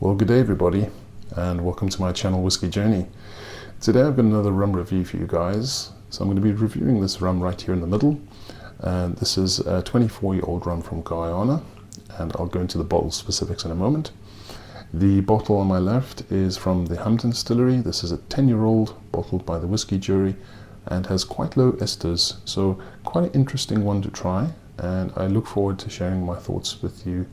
Well, good day everybody, and welcome to my channel Whiskey Journey. Today I've got another rum review for you guys. So I'm going to be reviewing this rum right here in the middle. And this is a 24-year-old rum from Guyana, and I'll go into the bottle specifics in a moment. The bottle on my left is from the Hampton Distillery. This is a 10-year-old bottled by the Whiskey Jury and has quite low esters, so quite an interesting one to try, and I look forward to sharing my thoughts with you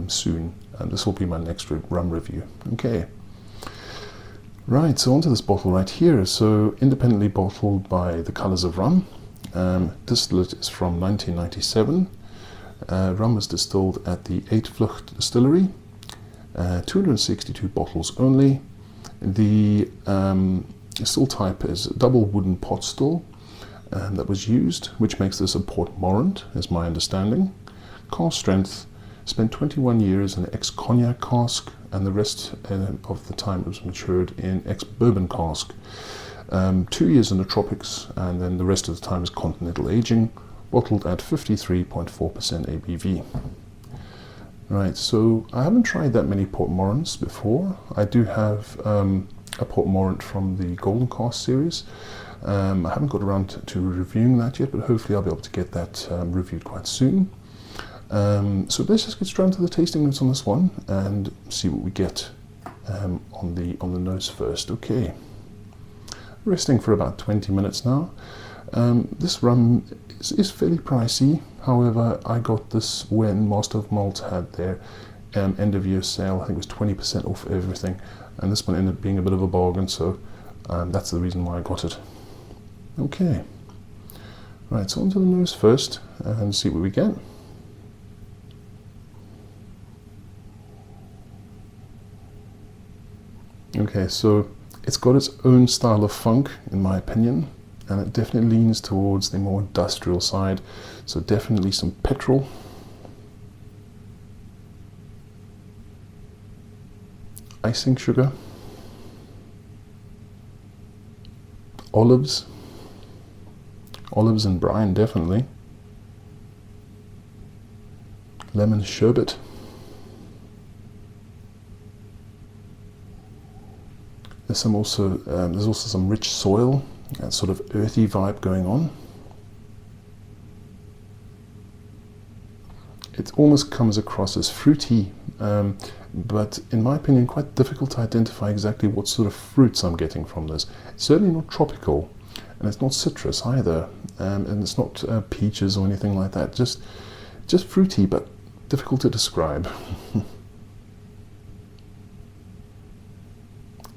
soon, and this will be my next rum review. Okay, right, so onto this bottle right here. So independently bottled by the Colours of Rum. Distillate is from 1997. Rum was distilled at the Uitvlugt distillery. 262 bottles only. The still type is a double wooden pot still that was used, which makes this a Port Mourant, is my understanding. Cask strength, spent 21 years in an ex-cognac cask, and the rest of the time it was matured in ex-bourbon cask. 2 years in the tropics, and then the rest of the time is continental aging, bottled at 53.4% ABV. Right, so I haven't tried that many Port Mourants before. I do have a Port Mourant from the Golden Cask series. I haven't got around to reviewing that yet, but hopefully I'll be able to get that reviewed quite soon. So let's just get straight into the tasting notes on this one and see what we get on the nose first. Okay, resting for about 20 minutes now. This rum is fairly pricey. However, I got this when Master of Malt had their end of year sale. I think it was 20% off everything, and this one ended up being a bit of a bargain, so that's the reason why I got it. Okay, right, so onto the nose first and see what we get. Okay, so it's got its own style of funk, in my opinion, and it definitely leans towards the more industrial side. So definitely some petrol, icing sugar, olives and brine, definitely, lemon sherbet, there's also some rich soil, that sort of earthy vibe going on. It almost comes across as fruity, but in my opinion quite difficult to identify exactly what sort of fruits I'm getting from this. It's certainly not tropical, and it's not citrus either, and it's not peaches or anything like that. Just fruity, but difficult to describe.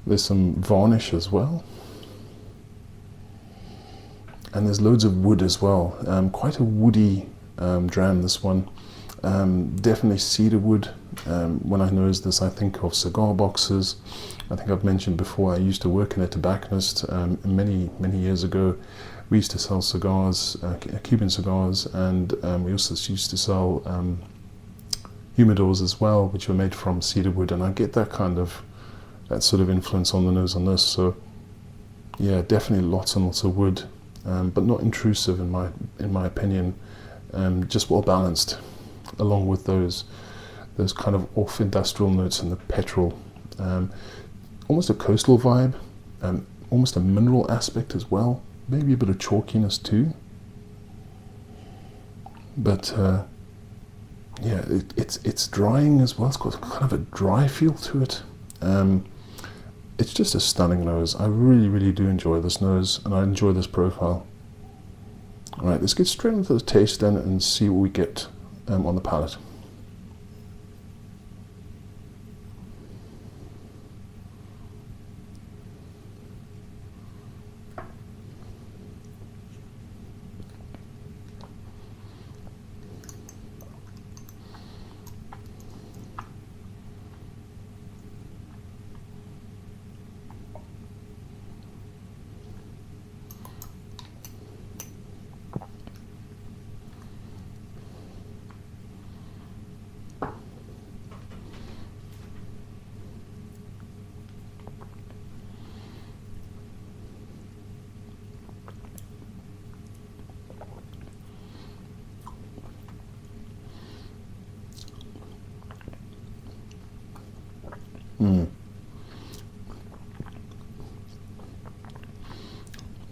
There's some varnish as well, and there's loads of wood as well. Quite a woody dram, this one. Definitely cedarwood. When I nose this, I think of cigar boxes. I think I've mentioned before, I used to work in a tobacconist many years ago. We used to sell cigars, Cuban cigars, and we also used to sell humidors as well, which were made from cedarwood, and I get that sort of influence on the nose on this. So yeah, definitely lots and lots of wood, but not intrusive in my opinion. Just well balanced, along with those kind of off industrial notes and the petrol. Almost a coastal vibe, almost a mineral aspect as well, maybe a bit of chalkiness too. But yeah, it's drying as well. It's got kind of a dry feel to it. It's just a stunning nose. I really do enjoy this nose, and I enjoy this profile. Alright, let's get straight into the taste then and see what we get on the palate.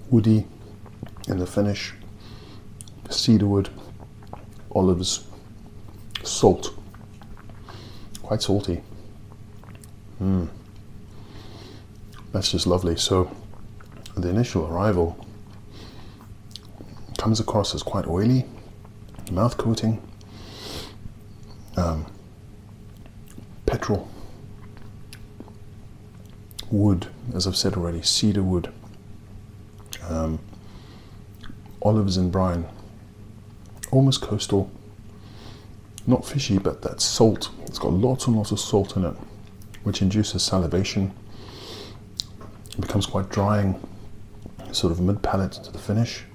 Woody in the finish, cedarwood, olives, salt, quite salty. That's just lovely. So the initial arrival comes across as quite oily, mouth coating, petrol, wood, as I've said already, cedarwood, olives and brine, almost coastal, not fishy, but that salt. It's got lots and lots of salt in it, which induces salivation. It becomes quite drying, sort of mid-palate to the finish.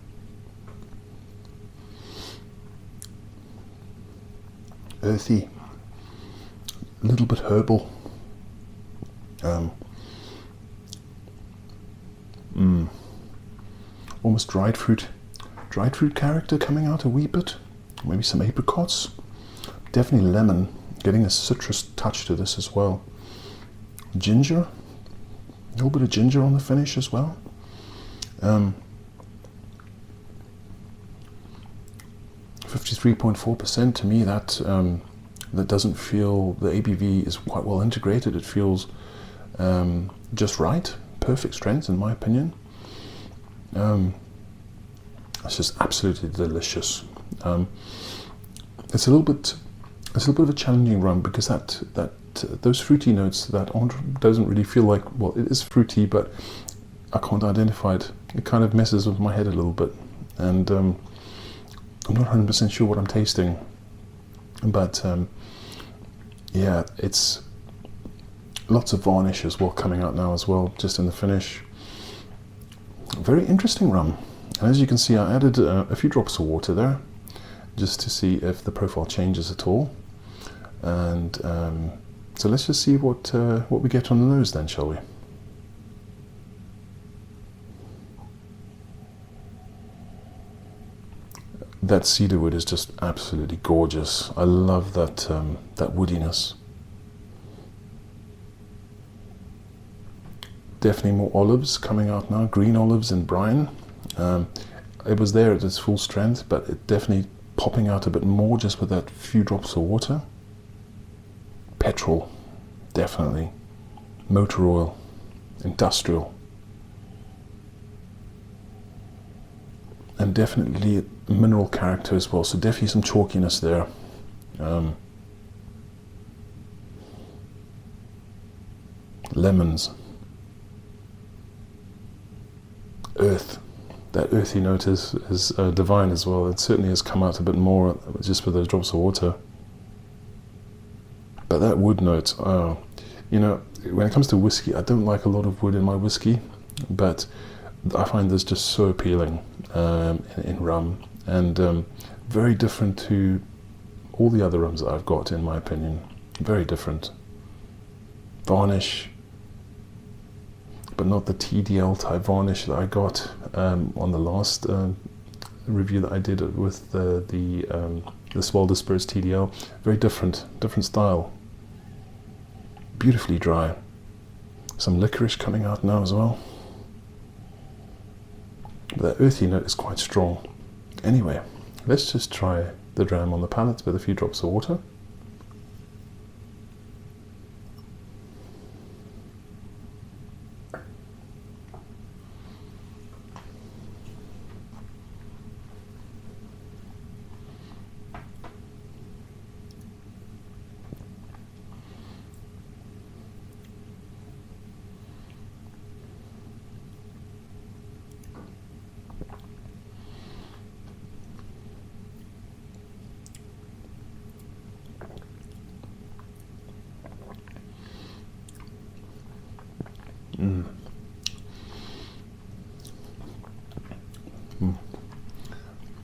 Earthy, a little bit herbal. Almost dried fruit character coming out a wee bit. Maybe some apricots. Definitely lemon, getting a citrus touch to this as well. Ginger, a little bit of ginger on the finish as well. 53.4%, to me that doesn't feel, the ABV is quite well integrated. It feels just right, perfect strength in my opinion. It's just absolutely delicious. It's a little bit of a challenging rum because those fruity notes that doesn't really feel like, well, it is fruity, but I can't identify it. It kind of messes with my head a little bit, and I'm not 100% sure what I'm tasting. But yeah, it's lots of varnish as well coming out now as well, just in the finish. Very interesting rum. And as you can see, I added a few drops of water there, just to see if the profile changes at all. And so let's just see what we get on the nose then, shall we? That cedarwood is just absolutely gorgeous. I love that that woodiness. Definitely more olives coming out now, green olives and brine. It was there at its full strength, but it definitely popping out a bit more just with that few drops of water. Petrol, definitely. Motor oil, industrial. And definitely mineral character as well, so definitely some chalkiness there. Lemons. Earth. That earthy note is divine as well. It certainly has come out a bit more just with those drops of water. But that wood note, you know, when it comes to whiskey, I don't like a lot of wood in my whiskey, but I find this just so appealing in rum, and very different to all the other rums that I've got, in my opinion. Very different. Varnish, but not the TDL type varnish that I got on the last review that I did with the Swallow Spirits TDL. Very different style. Beautifully dry. Some licorice coming out now as well. But that earthy note is quite strong. Anyway, let's just try the dram on the palate with a few drops of water.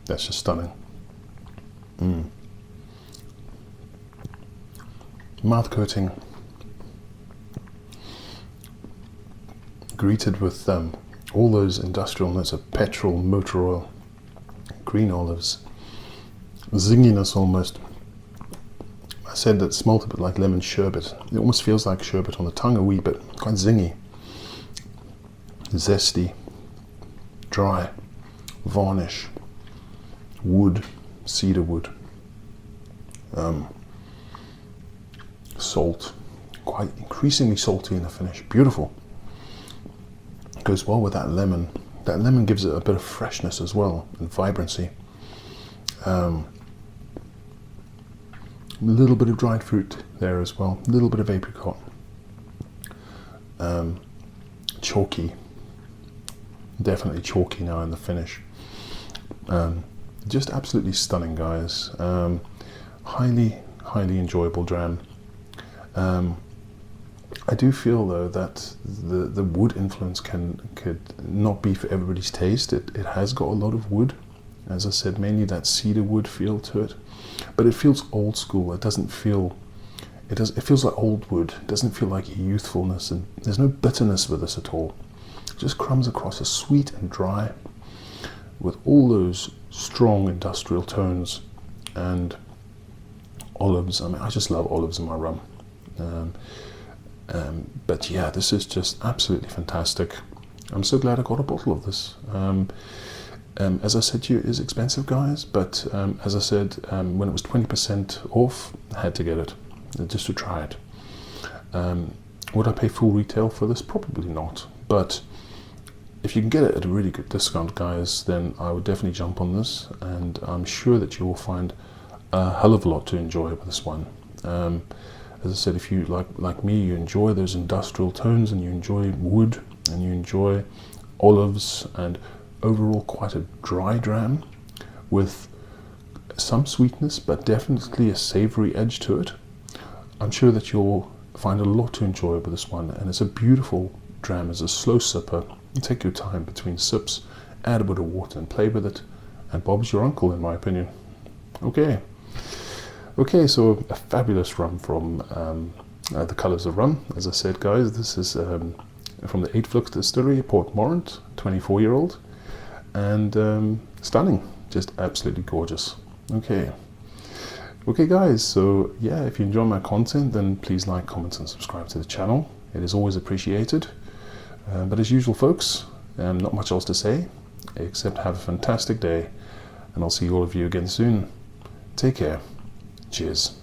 That's just stunning. Mouth coating, greeted with all those industrial notes of petrol, motor oil, green olives, zinginess almost, said that it smelled a bit like lemon sherbet. It almost feels like sherbet on the tongue a wee bit, quite zingy, zesty, dry, varnish, wood, cedarwood, salt, quite increasingly salty in the finish. Beautiful. Goes well with that lemon. That lemon gives it a bit of freshness as well and vibrancy. A little bit of dried fruit there as well. A little bit of apricot. Chalky. Definitely chalky now in the finish. Just absolutely stunning, guys. Highly enjoyable dram. I do feel though that the wood influence could not be for everybody's taste. It has got a lot of wood, as I said, mainly that cedar wood feel to it, but it feels old school. It doesn't feel, it feels like old wood. It doesn't feel like youthfulness, and there's no bitterness with this at all. It just comes across as sweet and dry with all those strong industrial tones and olives. I mean, I just love olives in my rum. But yeah, this is just absolutely fantastic. I'm so glad I got a bottle of this. As I said to you, it is expensive, guys, but as I said, when it was 20% off, I had to get it, just to try it. Would I pay full retail for this? Probably not, but if you can get it at a really good discount, guys, then I would definitely jump on this, and I'm sure that you will find a hell of a lot to enjoy with this one. As I said, if you like me, you enjoy those industrial tones, and you enjoy wood, and you enjoy olives, and overall quite a dry dram with some sweetness, but definitely a savory edge to it, I'm sure that you'll find a lot to enjoy with this one. And it's a beautiful dram. As a slow sipper, you take your time between sips, add a bit of water and play with it, and Bob's your uncle, in my opinion. Okay, so a fabulous rum from the Colours of Rum. As I said, guys, this is from the Uitvlugt distillery, Port Mourant, 24-year-old, and stunning, just absolutely gorgeous. Okay, guys, so yeah, if you enjoy my content, then please like, comment, and subscribe to the channel. It is always appreciated. But as usual, folks, not much else to say, except have a fantastic day, and I'll see all of you again soon. Take care. Cheers.